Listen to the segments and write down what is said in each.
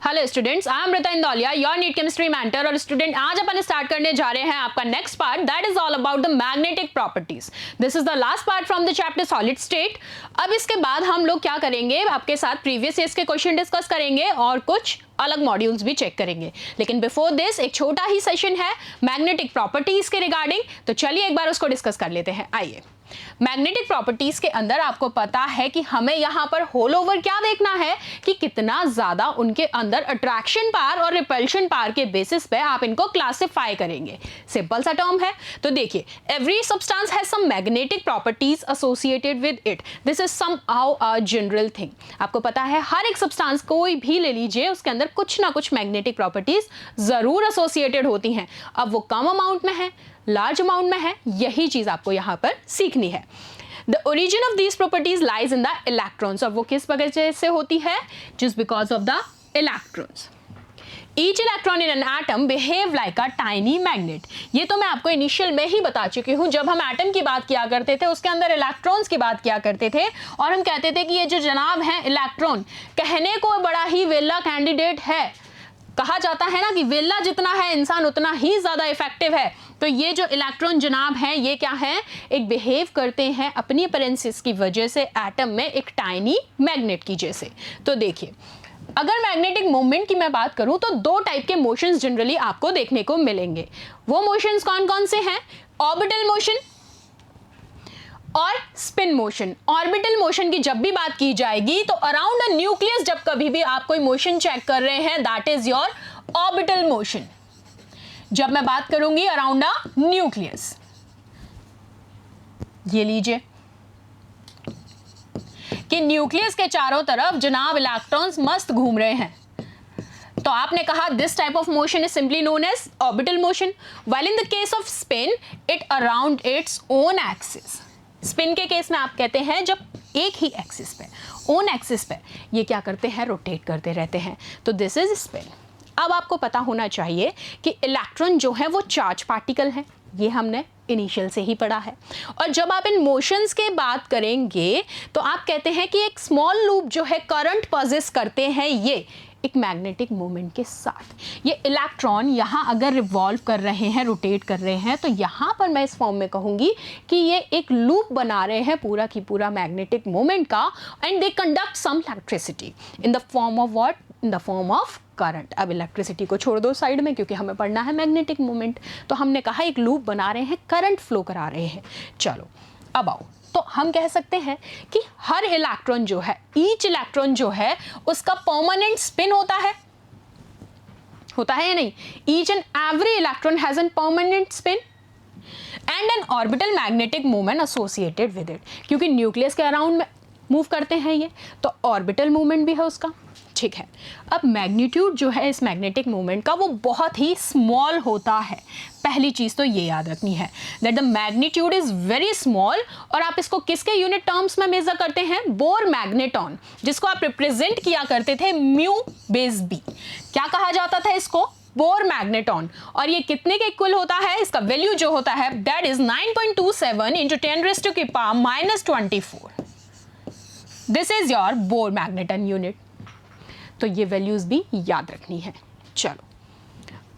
Hello students, I am Rata Indauliya, your NEET chemistry mentor. और student, आज अपन स्टार्ट करने जा रहे हैं आपका next part, that is all about the magnetic properties. This is the last part from the chapter solid state. अब इसके बाद हम लोग क्या करेंगे, आपके साथ प्रीवियस ईयर्स के क्वेश्चन डिस्कस करेंगे और कुछ अलग मॉड्यूल्स भी चेक करेंगे। लेकिन बिफोर दिस एक छोटा ही सेशन है मैग्नेटिक प्रॉपर्टीज के रिगार्डिंग, तो चलिए एक बार उसको डिस्कस कर लेते हैं। आइए, मैग्नेटिक प्रॉपर्टीज के अंदर आपको पता है कि हमें यहां पर होल ओवर क्या देखना है कि कितना ज्यादा उनके अंदर अट्रैक्शन पावर और रिपल्शन पावर के बेसिस पे आप इनको क्लासिफाई करेंगे। सिंपल सा टर्म है। तो देखिए, every substance has some magnetic properties associated with it. This is somehow a general thing. आपको पता है हर एक सब्सटेंस कोई भी ले लीजिए, उसके अंदर कुछ ना कुछ मैग्नेटिक प्रॉपर्टीज जरूर एसोसिएटेड होती हैं। अब वो कम अमाउंट में है, लार्ज अमाउंट में है, यही चीज आपको यहां पर सीखनी है। The origin of these properties lies in the electrons. और वो किस वजह से होती है? Just because of the electrons. Each electron in an atom behave like a tiny magnet। ये तो मैं आपको इनिशियल में ही बता चुकी हूँ। जब हम एटम की बात किया करते थे, उसके अंदर इलेक्ट्रॉन्स की बात किया करते थे और हम कहते थे कि ये जो जनाब है इलेक्ट्रॉन, कहने को बड़ा ही वेला कैंडिडेट है। कहा जाता है ना कि वेला जितना है इंसान उतना ही ज्यादा इफेक्टिव है। तो ये जो इलेक्ट्रॉन जनाब हैं, ये क्या है? एक बिहेव करते हैं अपनी अपरेंसेस की वजह से एटम में एक टाइनी मैग्नेट की जैसे। तो देखिए, अगर मैग्नेटिक मोमेंट की मैं बात करूं तो दो टाइप के मोशंस जनरली आपको देखने को मिलेंगे। वो मोशंस कौन कौन से हैं? ऑर्बिटल मोशन और स्पिन मोशन। ऑर्बिटल मोशन की जब भी बात की जाएगी तो अराउंड अ न्यूक्लियस जब कभी भी आप कोई मोशन चेक कर रहे हैं, that is your orbital motion. जब मैं बात करूंगी अराउंड अ न्यूक्लियस, ये लीजिए कि न्यूक्लियस के चारों तरफ जनाब इलेक्ट्रॉन्स मस्त घूम रहे हैं। तो आपने कहा this type of motion is simply known as orbital motion. While in the case of spin it around its own axis. Spin के केस में आप कहते हैं जब एक ही एक्सिस पे, ओन एक्सिस पे ये क्या करते हैं? रोटेट करते रहते हैं। तो दिस इज स्पिन। अब आपको पता होना चाहिए कि इलेक्ट्रॉन जो है वो चार्ज पार्टिकल है, ये हमने इनिशियल से ही पढ़ा है। और जब आप इन मोशंस के बात करेंगे तो आप कहते हैं कि एक स्मॉल लूप जो है करंट पॉजेस करते हैं ये एक मैग्नेटिक मोमेंट के साथ। ये इलेक्ट्रॉन यहाँ अगर रिवॉल्व कर रहे हैं, रोटेट कर रहे हैं, तो यहाँ पर मैं इस फॉर्म में कहूँगी कि ये एक लूप बना रहे हैं पूरा की पूरा मैग्नेटिक मोमेंट का। And they conduct some electricity in the form of what? In the form of current. अब इलेक्ट्रिसिटी को छोड़ दो साइड में, क्योंकि हमें पढ़ना है मैग्नेटिक मोमेंट। तो हमने कहा एक लूप बना रहे हैं, करंट फ्लो करा रहे हैं। चलो अब आओ, तो हम कह सकते हैं कि हर इलेक्ट्रॉन जो है, ईच इलेक्ट्रॉन जो है, उसका परमानेंट स्पिन होता है या नहीं? Each and every electron has an permanent spin and N orbital magnetic moment associated with it. क्योंकि न्यूक्लियस के अराउंड में मूव करते हैं ये, तो ऑर्बिटल मूवमेंट भी है उसका। ठीक है। अब मैग्नीट्यूड जो है इस मैग्नेटिक मोमेंट का वो बहुत ही स्मॉल होता है। पहली चीज तो ये याद रखनी है that the magnitude is very small. और आप इसको किसके यूनिट टर्म्स में मेजर करते हैं? बोर मैग्नेटॉन, जिसको आप रिप्रेजेंट किया करते थे म्यू बेस बी। क्या कहा जाता था इसको? Bore magneton. और ये कितने के इक्वल होता है? इसका वैल्यू जो होता है that is 9.27 into 10⁻²⁴। This is your bore magneton unit. तो ये वैल्यूज भी याद रखनी है। चलो,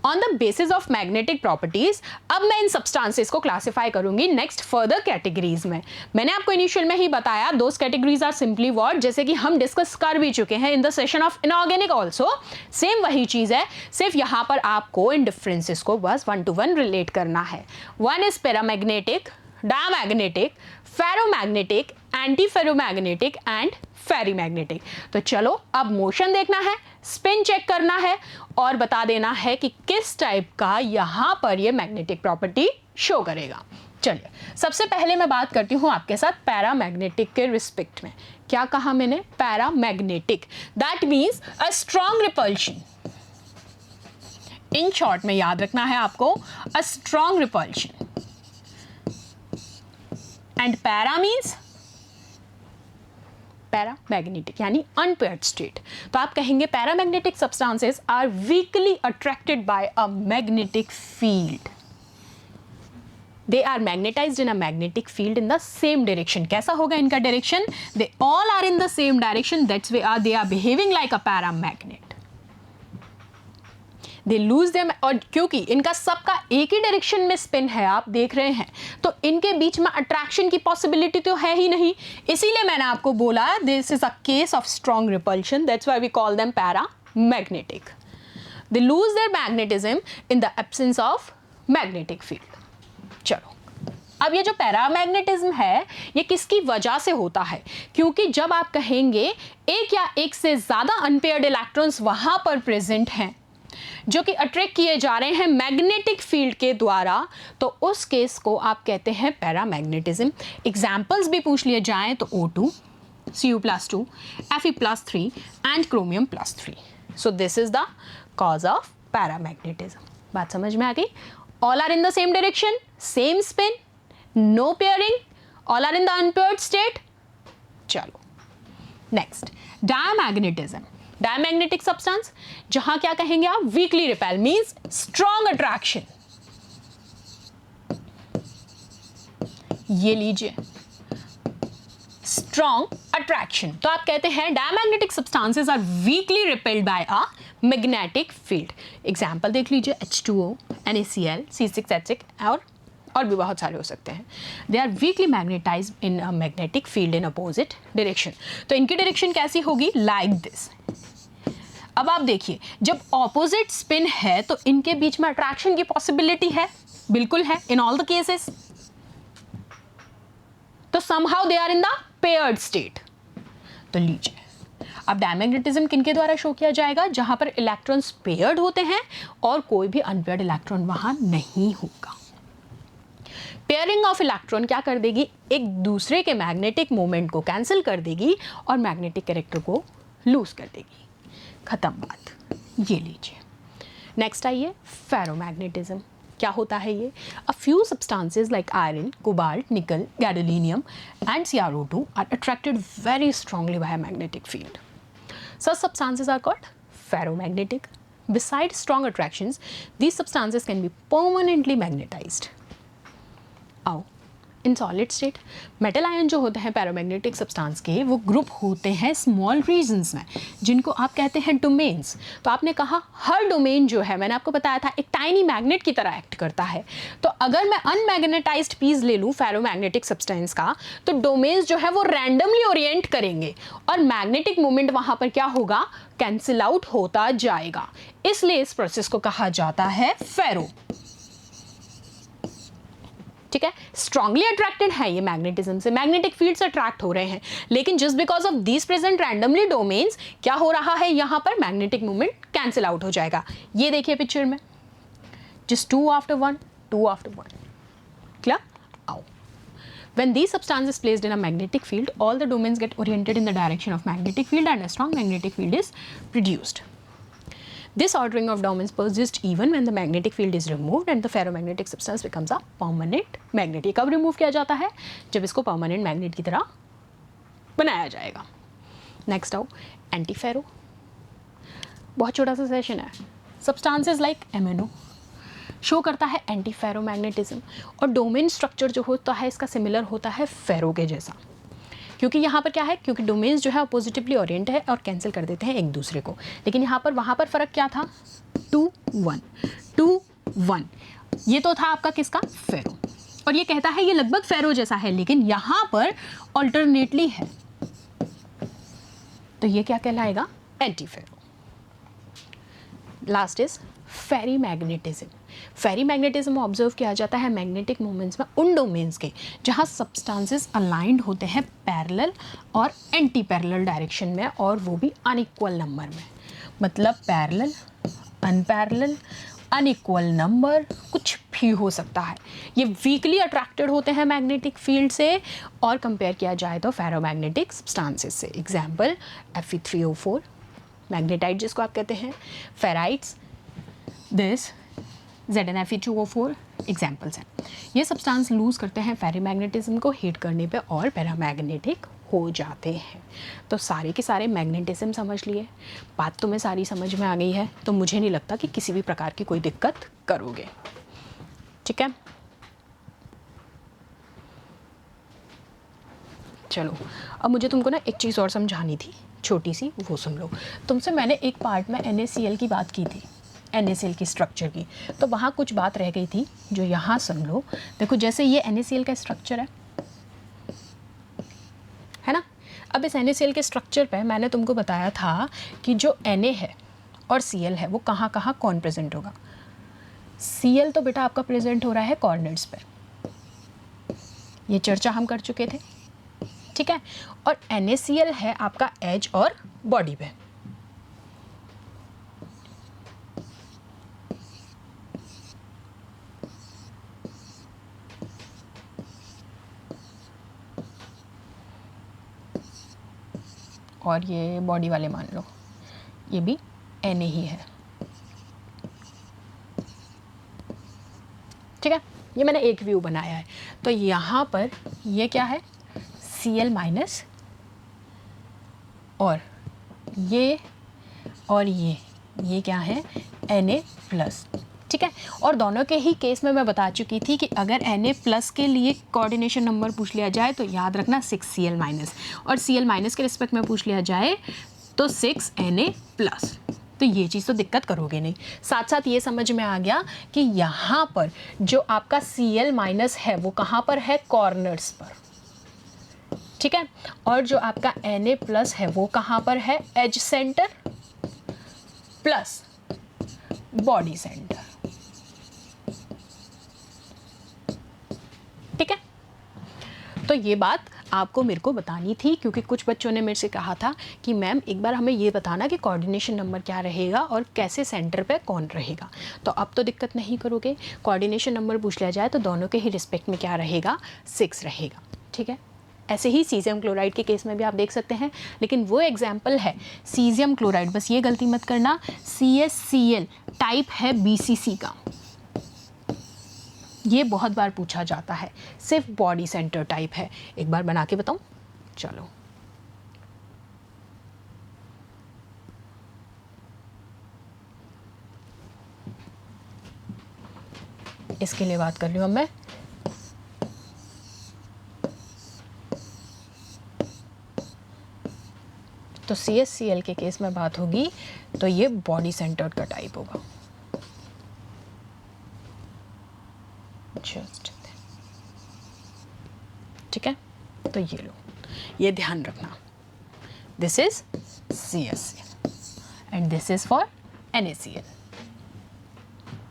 on the basis of magnetic properties अब मैं इन सब्सटेंसेस को क्लासिफाई करूंगी नेक्स्ट फर्दर कैटेगरीज में। मैंने आपको इनिशियल में ही बताया दोस कैटेगरीज आर सिंपली व्हाट, जैसे कि हम डिस्कस कर भी चुके हैं in the session of inorganic also. Same वही चीज है, सिर्फ यहां पर आपको इन डिफरेंसेस को बस 1 to 1 रिलेट करना है। One is paramagnetic, diamagnetic, ferromagnetic, anti ferromagnetic and ferrimagnetic. तो चलो अब मोशन देखना है, स्पिन चेक करना है और बता देना है कि किस टाइप का यहां पर ये मैग्नेटिक प्रॉपर्टी शो करेगा। चलिए, सबसे पहले मैं बात करती हूं आपके साथ पैरामैग्नेटिक के रिस्पेक्ट में। क्या कहा मैंने? Paramagnetic, that means a strong repulsion. In short में याद रखना है आपको, a strong repulsion. And para means paramagnetic, यानी अनपेयर्ड स्टेट। तो आप कहेंगे paramagnetic substances are weakly attracted by a magnetic field. They are magnetized in a magnetic field in the same direction. कैसा होगा इनका direction? They all are in the same direction, that's way they are behaving like a paramagnet. They lose them, और क्योंकि इनका सबका एक ही direction में spin है, आप देख रहे हैं, तो इनके बीच में अट्रैक्शन की पॉसिबिलिटी तो है ही नहीं, इसीलिए मैंने आपको बोला this is a case of strong repulsion, that's why we call them paramagnetic. They lose their magnetism in the absence of magnetic field. चलो, अब ये जो पैरामैग्नेटिज्म है ये किसकी वजह से होता है? क्योंकि जब आप कहेंगे एक या एक से ज़्यादा अनपेयर्ड इलेक्ट्रॉन्स वहाँ पर प्रेजेंट हैं जो कि अट्रैक्ट किए जा रहे हैं मैग्नेटिक फील्ड के द्वारा, तो उस केस को आप कहते हैं पैरामैग्नेटिज्म। एग्जाम्पल्स भी पूछ लिए जाएं तो O2, Cu+2, Fe+3 and Chromium+3। So this is the cause of paramagnetism. बात समझ में आ गई? All are in the same direction, same spin, no pairing, all are in the unpaired state। चलो नेक्स्ट, डायमैग्नेटिज्म। डायमैग्नेटिक सब्सटेंस जहां क्या कहेंगे आप? Weakly repel means strong attraction. ये लीजिए स्ट्रॉन्ग अट्रैक्शन, तो आप कहते हैं diamagnetic substances are weakly repelled by a magnetic field. Example देख लीजिए H2O, NaCl, C6H6 और भी बहुत सारे हो सकते हैं। They are weakly magnetize in a magnetic field in opposite direction. तो इनकी डायरेक्शन कैसी होगी? Like this. अब आप देखिए, जब ऑपोजिट स्पिन है तो इनके बीच में अट्रैक्शन की पॉसिबिलिटी है, बिल्कुल है, इन ऑल द केसेस। तो somehow they are in the paired state. तो लीजिए, अब डायमैग्नेटिज्म किनके द्वारा शो किया जाएगा? जहां पर इलेक्ट्रॉन्स पेयर्ड होते हैं और कोई भी अनपेयर्ड इलेक्ट्रॉन वहां नहीं होगा। पेयरिंग ऑफ इलेक्ट्रॉन क्या कर देगी? एक दूसरे के मैग्नेटिक मोमेंट को कैंसिल कर देगी और मैग्नेटिक कैरेक्टर को लूज कर देगी। खत्म बात। ये लीजिए, नेक्स्ट आइए फेरोमैग्नेटिज्म। क्या होता है ये? A few substances like iron, cobalt, nickel, gadolinium and CrO2 are attracted very strongly by magnetic field. Such substances are called ferromagnetic. Besides strong attractions, these substances can be permanently magnetized. आओ, in solid state metal ion जो होते हैं paramagnetic substance के, वो group होते हैं small regions में, जिनको आप कहते हैं डोमेन्स। तो आपने कहा हर डोमेन जो है, मैंने आपको बताया था, एक टाइनी मैग्नेट की तरह एक्ट करता है। तो अगर मैं अनमैग्नेटाइज्ड पीस ले लूँ फेरोमैग्नेटिक सब्सटेंस का, तो डोमेन्स जो है वो रैंडमली ओरिएंट करेंगे और मैग्नेटिक मोमेंट वहाँ पर क्या होगा? कैंसिल आउट होता जाएगा। इसलिए इस प्रोसेस को कहा जाता है फेरो। ठीक है, स्ट्रांगली अट्रैक्टेड है ये मैग्नेटिज्म से, मैग्नेटिक फील्ड से अट्रैक्ट हो रहे हैं, लेकिन just because of these present randomly domains क्या हो रहा है? यहां पर मैग्नेटिक मूवमेंट कैंसिल आउट हो जाएगा। ये देखिए पिक्चर में, जस्ट 2 after 1, 2 after 1। क्लियर? आओ, when these substances placed in a magnetic field, all the domains get oriented in the direction of magnetic field and a strong magnetic field is produced. This ordering of domains persists even when the magnetic field is removed and the ferromagnetic substance becomes a permanent magnet। ये कब remove किया जाता है? जब इसको permanent magnet की तरह बनाया जाएगा। नेक्स्ट आओ, एंटीफेरो। बहुत छोटा सा सेशन है। सब्सटेंसेस लाइक MnO शो करता है एंटीफेरोमैग्नेटिज्म, और डोमेन स्ट्रक्चर जो होता है इसका सिमिलर होता है फेरो के जैसा। क्योंकि यहाँ पर क्या है? क्योंकि डोमेन्स जो है अपोजिटिवली ओरिएंट है और कैंसिल कर देते हैं एक दूसरे को। लेकिन यहाँ पर वहाँ पर फ़र्क क्या था? 2 1 2 1। ये तो था आपका किसका? फेरो। और ये कहता है ये लगभग फेरो जैसा है, लेकिन यहाँ पर ऑल्टरनेटली है, तो ये क्या कहलाएगा? Antiferro. Last is ferrimagnetism. Ferrimagnetism observe किया जाता है मैग्नेटिक मोमेंट्स में उन डोमेन्स के जहाँ सब्सटेंसेस अलाइंड होते हैं पैरेलल और एंटी पैरेलल डायरेक्शन में, और वो भी अनइक्वल नंबर में। मतलब पैरेलल, अनपैरेलल, अनइक्वल नंबर, कुछ भी हो सकता है। ये वीकली अट्रैक्टेड होते हैं मैग्नेटिक फील्ड से, और कंपेयर किया जाए तो फेरोमैग्नेटिक सब्सटेंसेस से। एग्जाम्पल Fe3O4 मैग्नेटाइट जिसको आप कहते हैं, फेराइट्स, दिस ZnFe2O4 एग्जाम्पल्स हैं। ये सब्सटेंस लूज़ करते हैं फेरीमैग्नेटिज्म को हीट करने पे और पैरामैग्नेटिक हो जाते हैं। तो सारे के सारे मैग्नेटिज्म समझ लिए, बात तुम्हें सारी समझ में आ गई है, तो मुझे नहीं लगता कि किसी भी प्रकार की कोई दिक्कत करोगे। ठीक है, चलो अब मुझे तुमको ना एक चीज़ और समझानी थी छोटी सी, वो सुन लो। तुमसे मैंने एक पार्ट में NaCl की बात की थी, NaCl की स्ट्रक्चर की। तो वहाँ कुछ बात रह गई थी जो यहाँ सुन लो। देखो जैसे ये NaCl का स्ट्रक्चर है ना। अब इस NaCl के स्ट्रक्चर पे मैंने तुमको बताया था कि जो Na है और Cl है वो कहाँ कहाँ कौन प्रेजेंट होगा। Cl तो बेटा आपका प्रेजेंट हो रहा है कॉर्नर्स पे, ये चर्चा हम कर चुके थे, ठीक है। और NaCl है आपका एज और बॉडी पे। और ये बॉडी वाले मान लो ये भी Na ही है, ठीक है। ये मैंने एक व्यू बनाया है। तो यहाँ पर ये क्या है Cl माइनस और ये क्या है Na प्लस, ठीक है। और दोनों के ही केस में मैं बता चुकी थी कि अगर Na प्लस के लिए कोऑर्डिनेशन नंबर पूछ लिया जाए तो याद रखना 6 Cl माइनस, और Cl माइनस के रिस्पेक्ट में पूछ लिया जाए तो 6 Na प्लस। तो ये चीज़ तो दिक्कत करोगे नहीं। साथ साथ ये समझ में आ गया कि यहाँ पर जो आपका Cl माइनस है वो कहाँ पर है, कॉर्नर्स पर, ठीक है। और जो आपका Na प्लस है वो कहाँ पर है, edge center plus body center, ठीक है। तो ये बात आपको मेरे को बतानी थी क्योंकि कुछ बच्चों ने मेरे से कहा था कि मैम एक बार हमें ये बताना कि कोऑर्डिनेशन नंबर क्या रहेगा और कैसे सेंटर पे कौन रहेगा। तो अब तो दिक्कत नहीं करोगे, कोऑर्डिनेशन नंबर पूछ लिया जाए तो दोनों के ही रिस्पेक्ट में क्या रहेगा, 6 रहेगा, ठीक है। ऐसे ही सीजियम क्लोराइड के केस में भी आप देख सकते हैं, लेकिन वो एग्जाम्पल है सीजियम क्लोराइड, बस ये गलती मत करना, CaCl टाइप है BCC का, ये बहुत बार पूछा जाता है, सिर्फ बॉडी सेंटर टाइप है। एक बार बना के बताऊं, चलो। इसके लिए बात कर रही हूं अब मैं, तो CaCl के केस में बात होगी तो ये बॉडी सेंटर्ड का टाइप होगा, जस्ट, ठीक है। तो ये लो, ये ध्यान रखना, this is CaCl and this is for NaCl,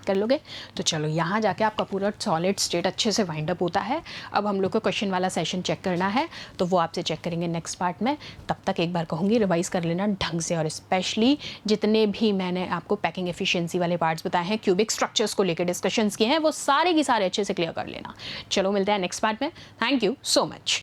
कर लोगे। तो चलो यहाँ जाके आपका पूरा सॉलिड स्टेट अच्छे से वाइंड अप होता है। अब हम लोग को क्वेश्चन वाला सेशन चेक करना है, तो वो आपसे चेक करेंगे नेक्स्ट पार्ट में। तब तक एक बार कहूँगी रिवाइज कर लेना ढंग से, और स्पेशली जितने भी मैंने आपको पैकिंग एफिशिएंसी वाले पार्ट्स बताए हैं, क्यूबिक स्ट्रक्चर्स को लेकर डिस्कशंस किए हैं, वो सारे के सारे अच्छे से क्लियर कर लेना। चलो मिलते हैं नेक्स्ट पार्ट में। Thank you so much.